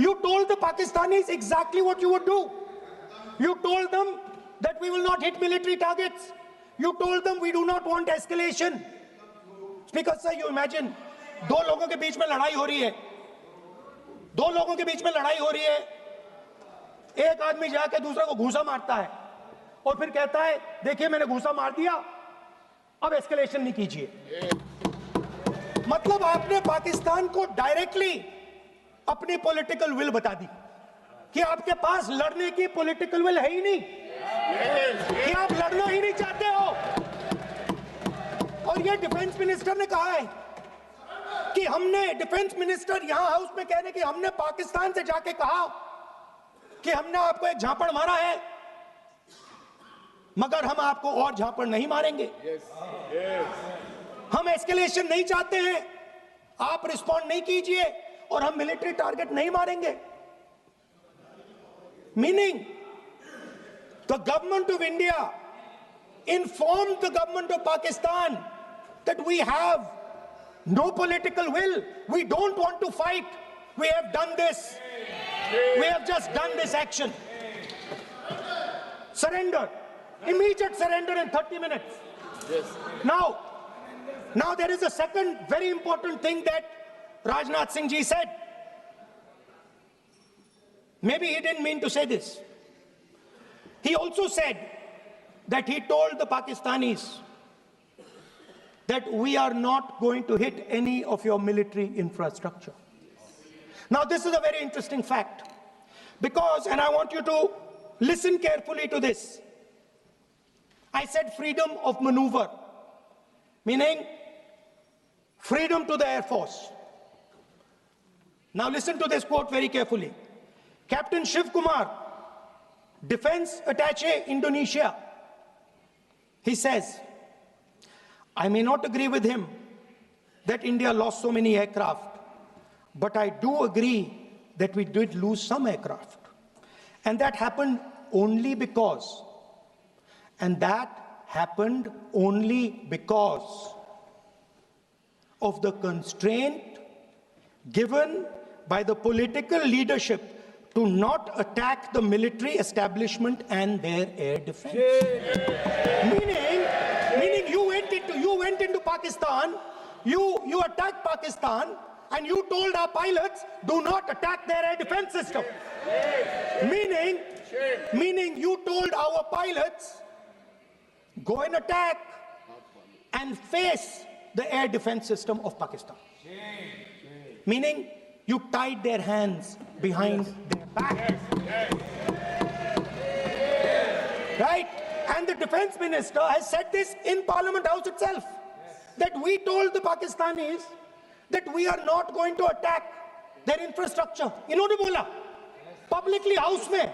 You told the Pakistanis exactly what you would do. You told them that we will not hit military targets. You told them we do not want escalation. Speaker sir, you imagine, दो लोगों के बीच में लड़ाई हो रही है, दो लोगों के बीच में लड़ाई हो रही है, एक आदमी जाके दूसरे को घूंसा मारता है और फिर कहता है देखिए मैंने घूंसा मार दिया, अब एस्केलेशन नहीं कीजिए। मतलब आपने पाकिस्तान को डायरेक्टली अपनी पॉलिटिकल विल बता दी कि आपके पास लड़ने की पॉलिटिकल विल है ही नहीं, कि आप लड़ना ही नहीं चाहते हो। और ये डिफेंस मिनिस्टर ने कहा है कि हमने, डिफेंस मिनिस्टर यहां हाउस में कह रहे कि हमने पाकिस्तान से जाके कहा कि हमने आपको एक झापड़ मारा है मगर हम आपको और झापड़ नहीं मारेंगे। हम एस्केलेशन नहीं चाहते हैं, आप रिस्पॉन्ड नहीं कीजिए और हम मिलिट्री टारगेट नहीं मारेंगे। Meaning the government of India informed the government of Pakistan that we have no political will, we don't want to fight, we have done this, we have just done this action. Surrender, immediate surrender in 30 minutes. Yes. Now there is a second very important thing that Rajnath Singh ji said. Maybe he didn't mean to say this. He also said that he told the Pakistanis that we are not going to hit any of your military infrastructure. Now this is a very interesting fact because, and I want you to listen carefully to this. I said freedom of maneuver, meaning freedom to the Air Force. Now listen to this quote very carefully. Captain Shiv Kumar, Defense Attaché, Indonesia, he says, I may not agree with him that India lost so many aircraft, but I do agree that we did lose some aircraft. And that happened only because, of the constraint given by the political leadership to not attack the military establishment and their air defense. Meaning you went into Pakistan, you attacked Pakistan, and you told our pilots, do not attack their air defense system. Meaning you told our pilots, go and attack and face the air defense system of Pakistan. Meaning you tied their hands behind their back. Right? And the defense minister has said this in Parliament House itself, that we told the Pakistanis that we are not going to attack their infrastructure. इन्होंने बोला publicly house में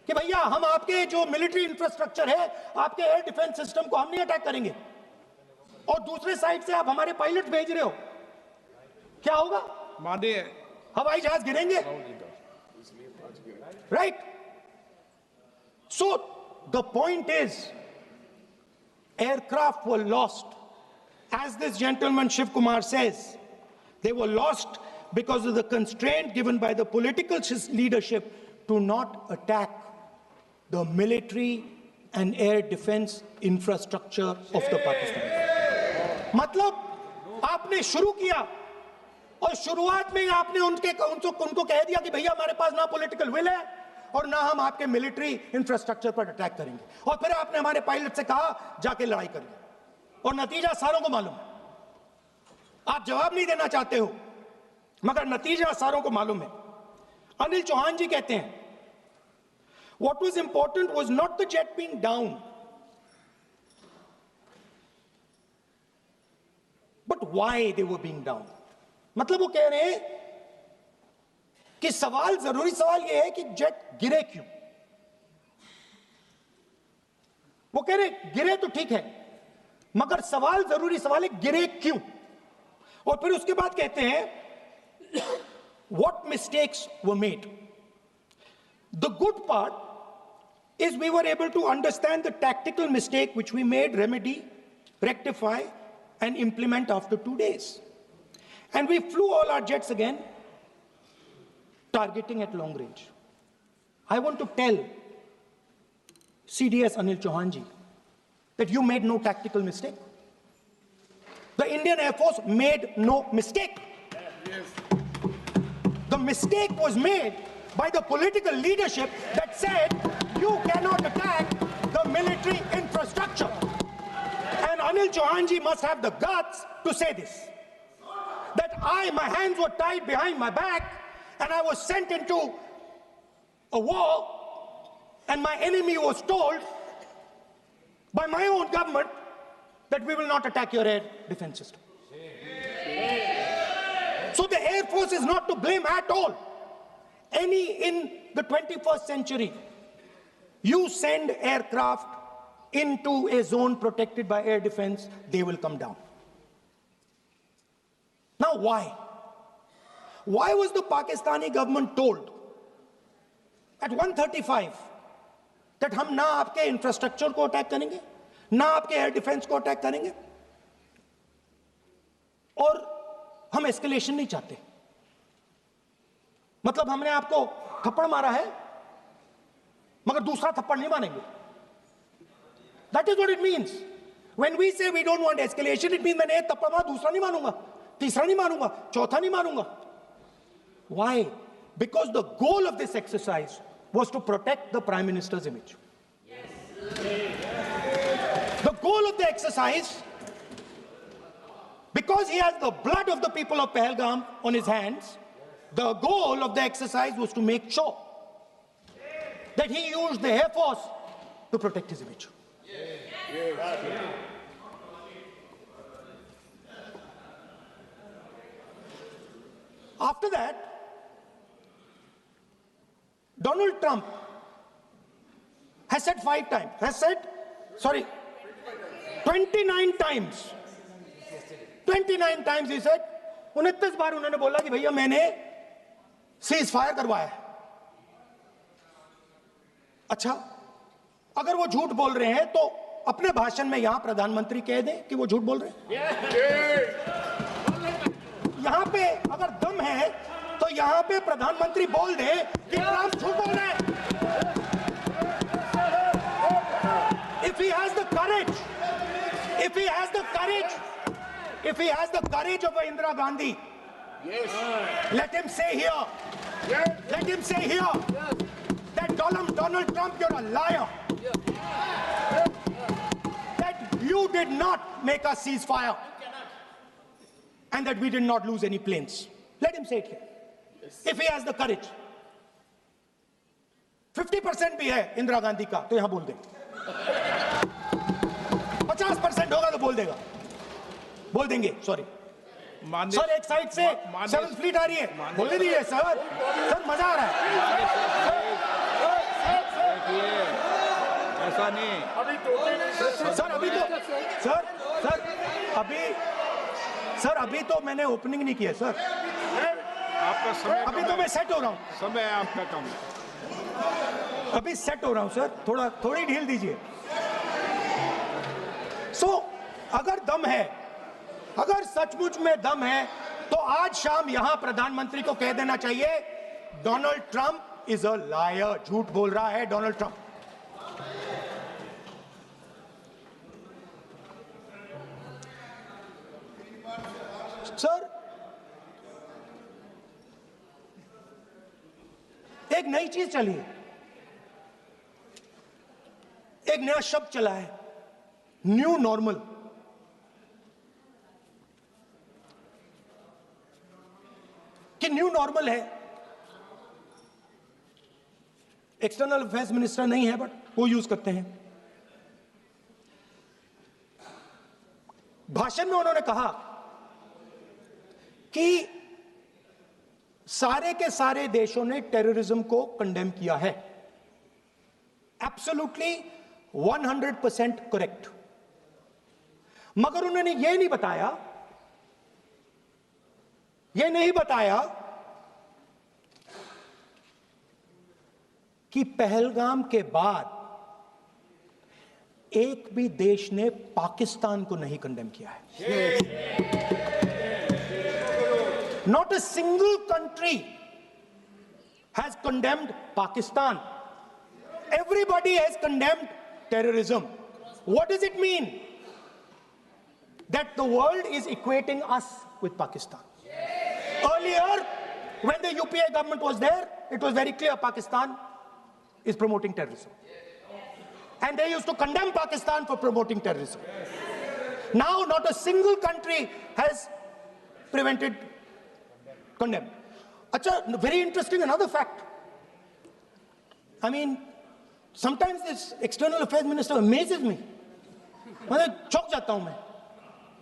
कि भैया हम आपके जो military infrastructure है, आपके air defense system को हम नहीं attack करेंगे, और दूसरे साइड से आप हमारे पायलट भेज रहे हो, क्या होगा? हवाई जहाज गिरेंगे, right? So the point is, aircraft were lost, as this gentleman Shiv Kumar says, they were lost because of the constraint given by the political leadership to not attack the military and air defense infrastructure of the Pakistan. मतलब आपने शुरू किया और शुरुआत में ही आपने उनको कह दिया कि भैया हमारे पास ना पॉलिटिकल विल है और ना हम आपके मिलिट्री इंफ्रास्ट्रक्चर पर अटैक करेंगे, और फिर आपने हमारे पायलट से कहा जाके लड़ाई करिए, और नतीजा सारों को मालूम है। आप जवाब नहीं देना चाहते हो मगर नतीजा सारों को मालूम है। अनिल चौहान जी कहते हैं, what was important was not the jet being down, but why they were being down. मतलब वो कह रहे हैं कि जरूरी सवाल ये है कि जेट गिरे क्यों। वो कह रहे गिरे तो ठीक है मगर जरूरी सवाल है गिरे क्यों। और फिर उसके बाद कहते हैं what mistakes were made. The good part is we were able to understand the tactical mistake which we made, remedy, rectify and implement after 2 days. And we flew all our jets again. targeting at long range. I want to tell CDS Anil Chauhan ji that you made no tactical mistake. The Indian Air Force made no mistake. The mistake was made by the political leadership that said you cannot attack the military infrastructure. And Anil Chauhan ji must have the guts to say this. That my hands were tied behind my back and I was sent into a war and my enemy was told by my own government that we will not attack your air defense system. So the Air Force is not to blame at all. In the 21st century, you send aircraft into a zone protected by air defense, they will come down. Now why? Why was the Pakistani government told at 1:35 that हम ना आपके infrastructure को attack करेंगे, ना आपके air defence को attack करेंगे, और हम एस्केलेशन नहीं चाहते? मतलब हमने आपको थप्पड़ मारा है मगर दूसरा थप्पड़ नहीं मारेंगे. That is what it means. When we say we don't want escalation, it means मैंने एक थप्पड़ मारा, दूसरा नहीं मारूंगा, तीसरा नहीं मारूंगा, चौथा नहीं मारूंगा. Why? Because the goal of this exercise was to protect the Prime Minister's image. The goal of the exercise, because he has the blood of the people of Pahalgam on his hands, the goal of the exercise was to make sure that he used the Air Force to protect his image. After that, Donald Trump has said 29 times. 29 times he said, 29 बार उन्होंने बोला कि भैया मैंने cease fire करवाया. अच्छा, अगर वो झूठ बोल रहे हैं तो अपने भाषण में यहां प्रधानमंत्री कह दें कि वो झूठ बोल रहे हैं. यहां पे अगर दम है तो यहां पे प्रधानमंत्री बोल दे कि ट्रंप झूठ बोल रहे हैं. If he has the courage, if he has the courage of Indira Gandhi, let him say here, that Donald Trump, you're a liar. That you did not make us ceasefire and that we did not lose any planes. Let him say it here. If he has the courage. 50% भी है इंदिरा गांधी का तो यहां बोल दे. 50% होगा तो बोल देंगे. सॉरी सर, एक साइड से 7th फ्लीट आ रही है, बोल दीजिए सर. मजा आ रहा है. ऐसा नहीं सर अभी तो मैंने ओपनिंग नहीं किया सर. आपका समय अभी तो मैं सेट हो रहा हूं. समय आपका कम. अभी सेट हो रहा हूं सर, थोड़ी ढील दीजिए. अगर दम है, अगर सचमुच में दम है तो आज शाम यहां प्रधानमंत्री को कह देना चाहिए Donald Trump is a liar. झूठ बोल रहा है डोनाल्ड ट्रंप. सर, एक नई चीज चली है, एक नया शब्द चला है, न्यू नॉर्मल. कि न्यू नॉर्मल है. एक्सटर्नल अफेयर्स मिनिस्टर नहीं है बट वो यूज करते हैं. भाषण में उन्होंने कहा कि सारे के सारे देशों ने टेररिज्म को कंडेम किया है. Absolutely 100% correct. मगर उन्होंने यह नहीं बताया कि पहलगाम के बाद एक भी देश ने पाकिस्तान को नहीं कंडेम किया है. Not a single country has condemned Pakistan. Everybody has condemned terrorism. What does it mean? That the world is equating us with Pakistan. Earlier, when the UPA government was there, it was very clear Pakistan is promoting terrorism. And they used to condemn Pakistan for promoting terrorism. Now, not a single country has condemned. Acha, very interesting, another fact. I mean, sometimes this external affairs minister amazes me. चौंक जाता हूं मैं.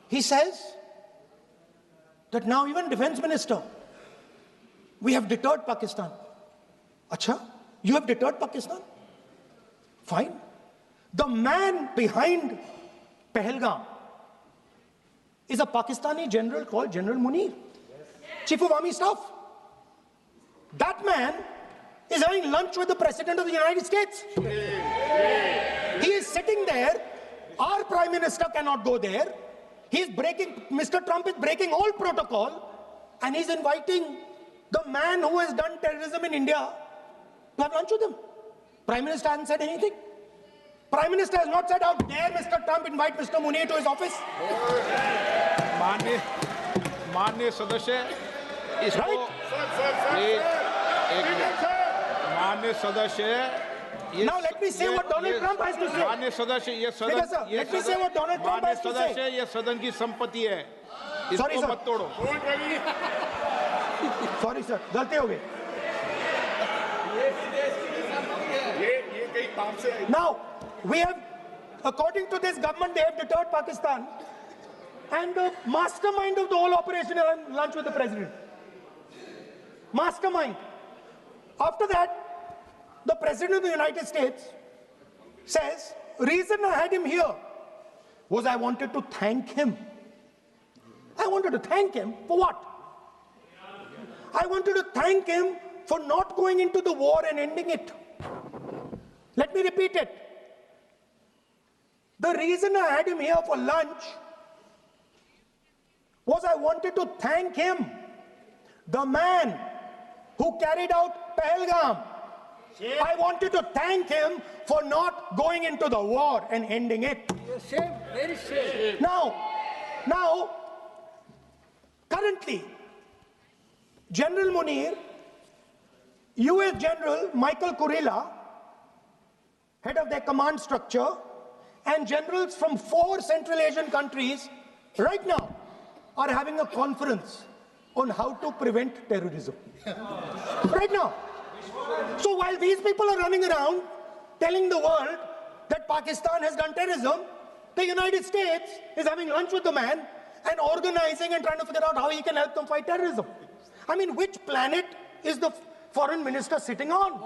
He says that now even defense minister, we have deterred Pakistan. Acha, you have deterred Pakistan? Fine. The man behind Pahalgam is a Pakistani general called General Munir, Chief of Army Staff. That man is having lunch with the President of the United States. He is sitting there. Our Prime Minister cannot go there. Mr. Trump is breaking all protocol, and he's inviting the man who has done terrorism in India to have lunch with him. Prime Minister hasn't said anything. Prime Minister has not said, how dare Mr. Trump invite Mr. Munir to his office. माननीय सदस्य इसको Right? माननीय सदस्य Now let me say what Donald Trump has to say. माननीय सदस्य ये Speaker sir, let me say what Donald Trump has to say. सदस्य ये सदन की संपत्ति है, Sorry, इसको sir. मत तोड़ो. Sorry sir, गलती हो गई. Now, we have, according to this government, they have deterred Pakistan. And the mastermind of the whole operation is having lunch with the president. Mastermind. After that, the President of the United States says, reason I had him here was I wanted to thank him. I wanted to thank him for what? I wanted to thank him for not going into the war and ending it. Let me repeat it. The reason I had him here for lunch was I wanted to thank him, the man who carried out Pahalgam. I wanted to thank him for not going into the war and ending it. Shame, very shame. Now, currently, General Munir, US General Michael Kurilla, head of their command structure, and generals from 4 Central Asian countries right now are having a conference on how to prevent terrorism. Right now. So while these people are running around telling the world that Pakistan has done terrorism, the United States is having lunch with the man and organizing and trying to figure out how he can help them fight terrorism. I mean, which planet is the foreign minister sitting on?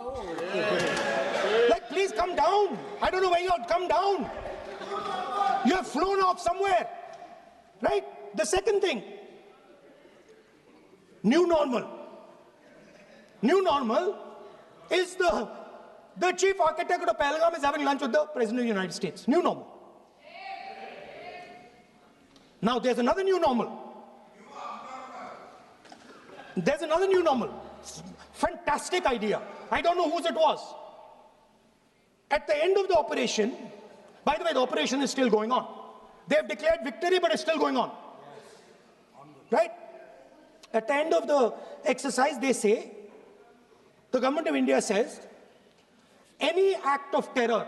Like, please come down. I don't know where you are. Come down. You have flown off somewhere. Right? The second thing, new normal. New normal is the chief architect of the Pahalgam is having lunch with the President of the United States. New normal. Now there's another new normal. There's another new normal. Fantastic idea. I don't know whose it was. At the end of the operation, by the way, the operation is still going on. They have declared victory, but it's still going on. Right? At the end of the exercise, they say, the government of India says, any act of terror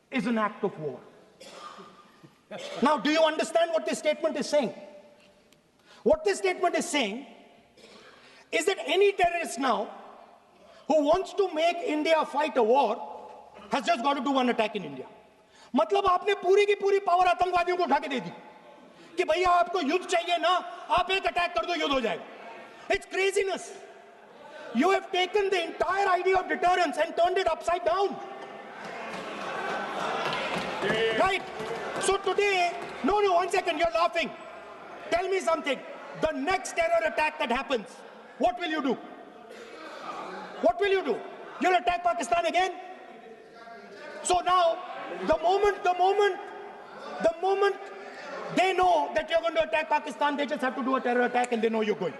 is an act of war. Now, do you understand what this statement is saying? What this statement is saying is that any terrorist now who wants to make India fight a war has just got to do one attack in India. मतलब आपने पूरी की पूरी power आतंकवादियों को उठा के दे दी कि भैया आपको युद्ध चाहिए ना, आप एक अटैक कर दो, युद्ध हो जाएगा. It's craziness. You have taken the entire idea of deterrence and turned it upside down. Right? So today, no, one second, you're laughing. Tell me something. The next terror attack that happens, what will you do? What will you do? You'll attack Pakistan again? So now, the moment they know that you're going to attack Pakistan, they just have to do a terror attack and they know you're going.